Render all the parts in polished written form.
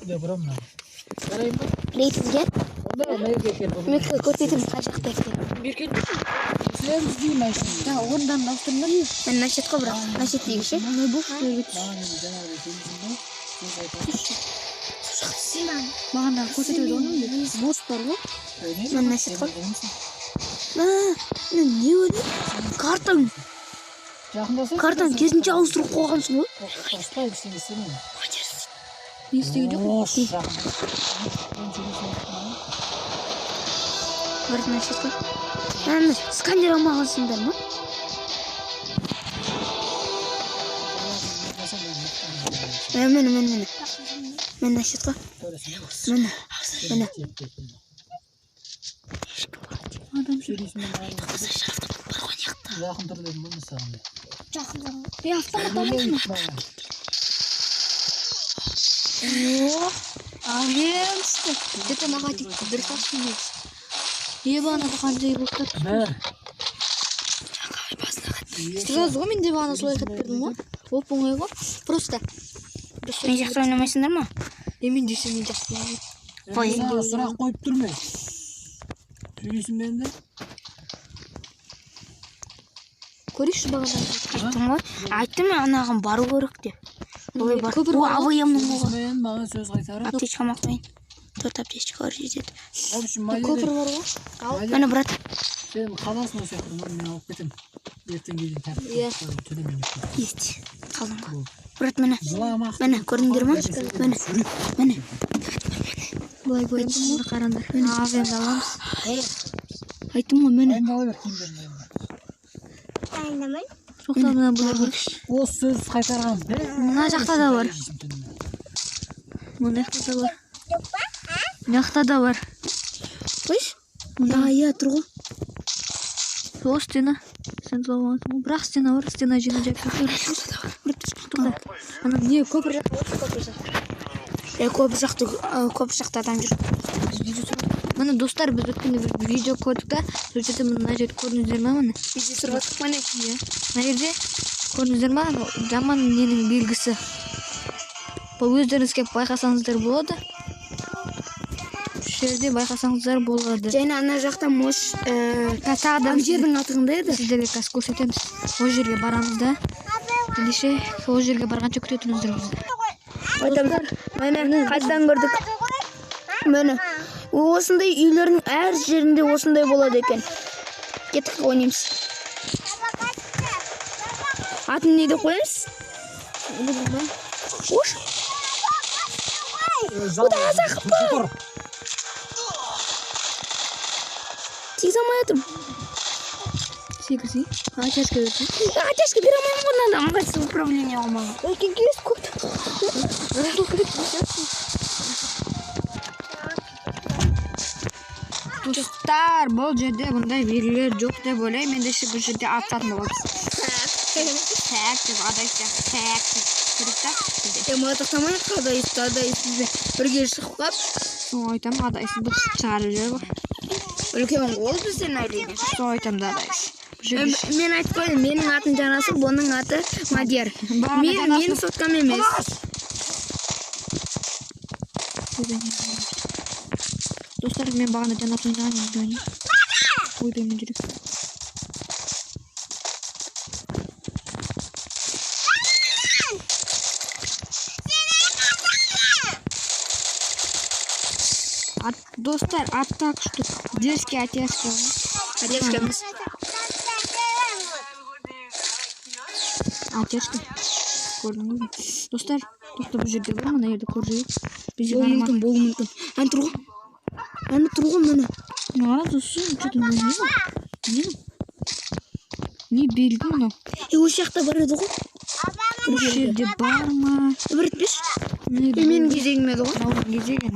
деп барамын. Қараймын. Рейтинге. Онда нерге кел. Мен көрсетем қашақта екен. Беркен. Сен іздеймін машина. Да, орындан ауыстырдым. Мен начетқа бірақ. Начет дейік ше. Мына бұл Бағана көрсетеді оны. Бос бар ғой. Мен начет қой. Не өлі? Картаң. Картаң кезінше ауыстырып қойғансың ғой. Қоспай кісен істемеймін. Не істеген жоқ? Бір начет қой. Сканер алмағансыңдар ма? Мен начет қой. Мені. Адам сөйлесімен жақын тұр дедім ғой мысалы. Жақын. Автомат алмайсың ба? Агенсті. Дете маға текті. Бір ташын дейсіз. Ебаны қандай болып тұр? Сразу ғой мен де бағана солай қып бердім ғой. Оп оңай ғой. Просто. Мен жақсы ойнамайсыңдар ма? Мен десе мен жақсы ойнамайсың. Қой. Сұрақ қойып тұрмай. Сөйлесін мен де. Көрейші бағана. Айттым ғой. Айттым мен анаған бару керек деп. Олай бар. О, абайымның оға. Мен маған сөз қайтарып. Аптечка мақпайын. 4 аптечка бар жетеді. В общем, Майя. Көпір бар ғой. Мені брат. Сен қаласың осы яқты, мен алып кетем. Ертең келген тәртіп. Төлемен деп. Есть. Қалдың ғой. Брат, мені. Жыламақ. Мені, көрдіңдер ма? Мені. Бұлай көрдім ғой, қарандар. Авен аламыз. Айттым ғой, мені. Дайындала бер, киімдерін Дайындамай? Жоқтарына бұлай көрші. Осы сөз қайтарған. Мына жақта да бар. Мына жақта да бар. Жақта да бар. Қойш? Иә, тұр ғой. Сол стена. Сен зауғансың ғой. Бірақ стена бар. Стена жена жайып көпір. Ана не көпір жақта осы көпір жақта. Көп жақта адам жүр. Міне достар, біз өткенде бір видео көрдік та, сол жерде мына жерді көрдіңіздер ма міне? Видео сұрғаттық міне. Мына жерде көрдіңіздер ма? Жаман ненің белгісі. Бұл өздеріңіз келіп байқасаңыздар болады. Осы жерде байқасаңыздар болады. Және ана жақта мош Тағыдан жердің атығында еді. Сіздерге қазір көрсетеміз. Ол жерге барамыз да. Ендеше сол жерге барғанша күте тұрыңыздар бізді. Мені қайдан көрдік. Мені. Осындай үйлердің әр жерінде осындай болады екен. Кеттік ойнаймыз. Атын не деп қоямыз? Ош. Ода азақып ба? Тез алмай атым. Секірсей. Ачашка берсей. Ачашка бере алмайым ғой, надо ыңғайсыз управление алмаған. Өйкен кес көт. Достар, бұл жерде бұндай белгілер жоқ деп ойлаймын. Ендеше бұл жерде ататын боламыз. Так деп адайсы. Так деп тұрықта. Мына тоқтамай адайсызбен бірге шығып қап. Сол айтам, адайсы бұл шығарып жүр ғой. Үлкен ол бізден әрине. Сол айтам да адайсы. Мен айтып қойдым, менің атын Жанасыл, бұның аты Мадияр. Мен соткам емес. Достар, мен бағана Жанасыл ойнаған. Ойдаймен жүрек. Достар, аттак что детский отец. Одежкамыз. Отечка. Көрдіңіз бе? Достар, бұл жерде бар, мына жерде көрсек. Болу мүмкін. Ән тұр ғой мені. Ара, достар, что-то не белгі мынау. Осы жақта бар еді ғой. Бұл жерде бар ма? Бір етпеш. Менің кезегім еді ғой. Кезегім.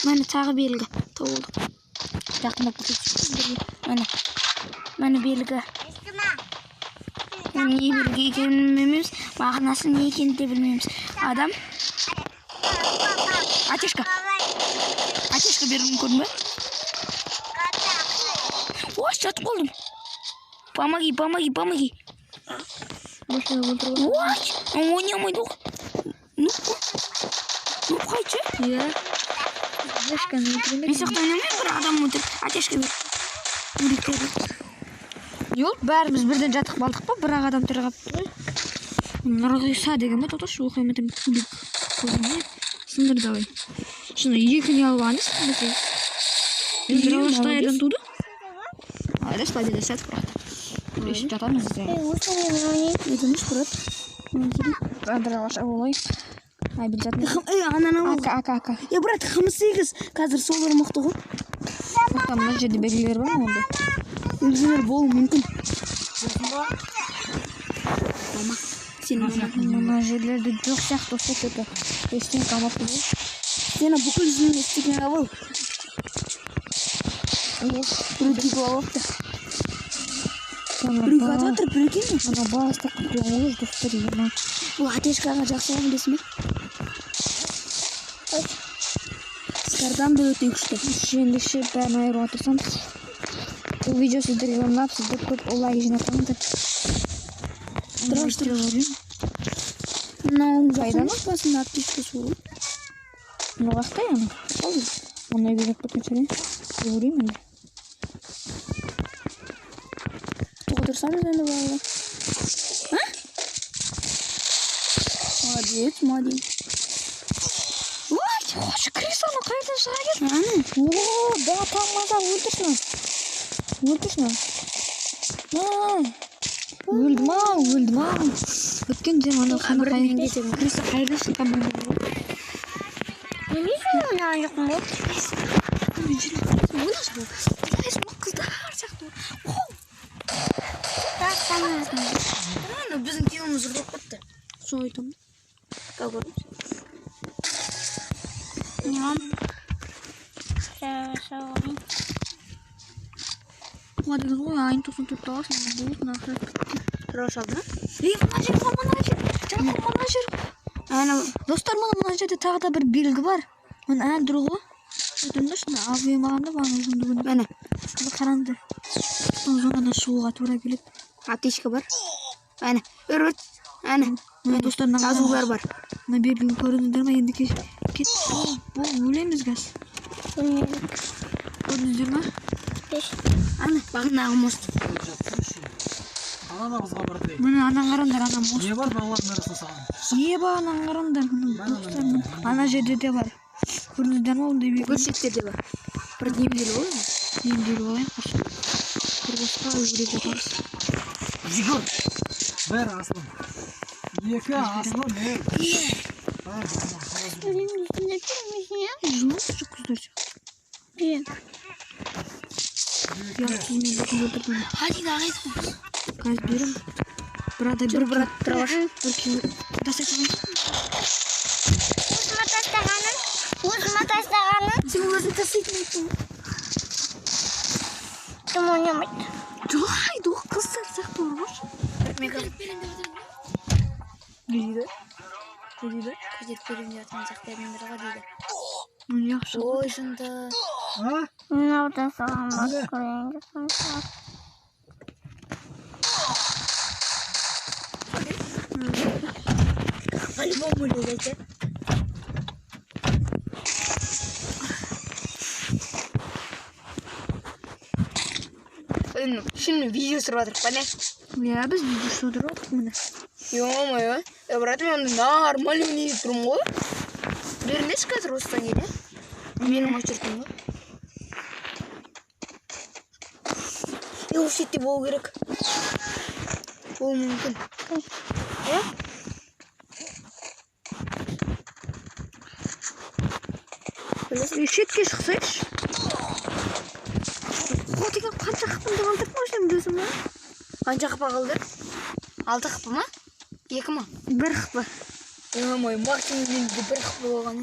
Мені тағы белгі. Тауылды. Жақындап көрсетші. Мені белгі. Не белгі екенін білмейміз. Мағынасы не екенін де білмейміз. Адам. Атешка беріп мүмкін бе? Ой, жатып қалдым. Помоги. Boşuna öldürüyor. Ой, ойнамайды ғой. Ну, қайтшы? Iya. Ешкім өлтірмейді. Мен сияқты ойнамай бір адам өлтір. Атешке бер. Yok, bәріміз бірден жатық балдық па? Бірақ адам тірі қапты ғой. Нұрғиса деген ме? Тоқташы, оқаймын кубик. Көзіне сындыр давай. Шыны екіні алғаныз. Енді Шлайерден туды. Айда Шлайерден сәтіп бұрақты. Ешіп жатамыз іздегі. Етіміз бұрат. Адыраға олай. Ай, біл жатын. Ананы ал. Ака. Я, брат, қымыз сегіз. Қазір солар мықты ғой. Там мына жерде белгілер бар ма онда? Үлгілер болу мүмкін. Мына жерлерде жоқ сияқты сөйтіп. Ештен қамапты бұл. Сені бүкіл жүзінің естеген авыл. Бүрдегі алыпты. Бүргі атып отыр, бүрге ме? Ана басты құтылуыз достар ема. Бұл атешкаға жақсы оғын десме? Сардан да өте күшті. Ендікше бәрін айыру атырсам. Бұл видео сіздерге ұнап, сіздер көп олай жинатаңыздар. Тұрашты көрейін. Мынауың жақын басында атешке сұру. Мына қақтай ана? Қалды. Оны үйгерек бұтын шәрен. Көрейін әлі. Тұғытырсамыз енді бағылы. Молодец. Şu Krisa'nı kaydan sağa gel. Oo, daha tam maza Öldürsün. Öldüm ha. Bütün zamanı kana kaydan. Krisa kaydan çıkan bunu. Ne ya yok mu? Bu nasıl bu? Neyse bu kızlar harcaktı. Bizim yılımızı korkuttu. Soydum. Kavurmuş. Hadi kız o aynı tosun tuttu aslında. Bu nakar. Tıraş aldı. Manajır. Ana dostlar mana жерде тағы да бір белгі бар. Оны әндір ғой. Өтінді шыны авиа мағанда бағын ұзындығын. Мәне. Бұл қаранды. Соңғана шығуға тура келіп. Аптечка бар. Әне. Өрбіт. Әне. Достарына жазулар бар. Мына белгіні көріңіздер ме? Енді кет. Бұл өлеміз газ. Көрдіңіздер ме? Әне. Бағынағы мост. Ана қызға бар дейді. Міне анан қарандар, ана мост. Не бар балалардың арасында саған? Не бар анан қарандар. Ана жерде де бар. Көрдіңіздер ме? Ондай белгі. Көрсеттерде бар. Бір демделі ғой ма? Демделі ғой. Бір басқа өзірек жатарыз. Жүгір. Бір асылым. Екі асылым. Жоқ күздер. Hadi daha etme. Gaz diyorum. Burada Dur bırak tıraş. Uzma taştağanın. Şimdi uzun taşıyın. Tamam oynamayın. Haydi o kız sarsak doğru. Ne dedi? Kajet benim yatmayacak demin lira dedi. Yaxşı. Oy şunda. Ha? Ne oldu sana bak koyun. Hadi bomba gelecek. Şimdi video sıraladık bana. Ya biz video sıraladık mı? Yok mu ya? Ya bırakın onu normal oynayıp mu? Birleş kadar usta yine. Benim açırdım mı? Yok şimdi bu gerek. Bu mümkün. Ya? Шетке шықсайшы. О деген қанша қыпымды қалдырып ма şimdi өзім ба? Қанша қыпа қалды? 6 қыпы ма? 2 ма? 1 қыпы. Ой, максимум менде 1 қыпы болған.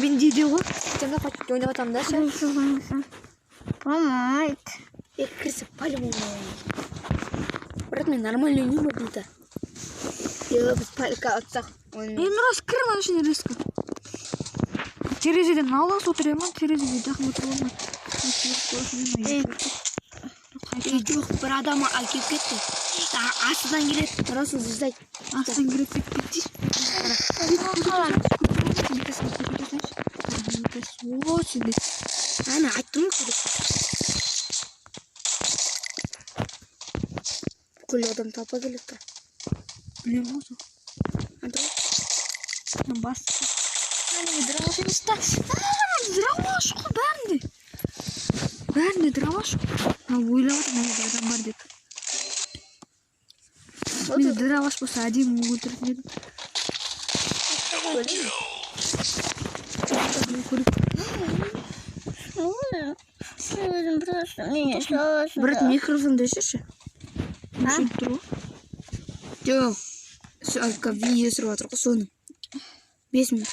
Менде де ғой. Жаңа пакетте ойнап атамын да ше. Болмайды. Кірсіп по-любому. Брат, мен нормально ойнаймын бұл-то. Я біз палька атсақ. Енді рас кір ма ішіне резко. Терезеден алыс отырамын, терезеге жақын отырып алмай. Жоқ, бір адамы әкеп кетті. астынан келеді. Расыл іздайды. Астан кіріп кетті. О, сізде. Ана айттым ғой. Бүкіл адам тапа келеді. Білем осы. Бас. Дырауаш емес та. Дырауаш қой бәрінде. Бәрінде дырауаш. Ойлап отыр мына адам бар деп. Мен дырауаш болса әдемі өлтіретін едім. Брат, микрофонды өшірші. Өшіріп тұр ғой. Жоқ. Видео түсіріп жатыр ғой соны. 5 минут.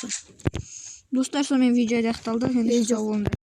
Достар, сонымен видео аяқталды. Енді сау болыңдар.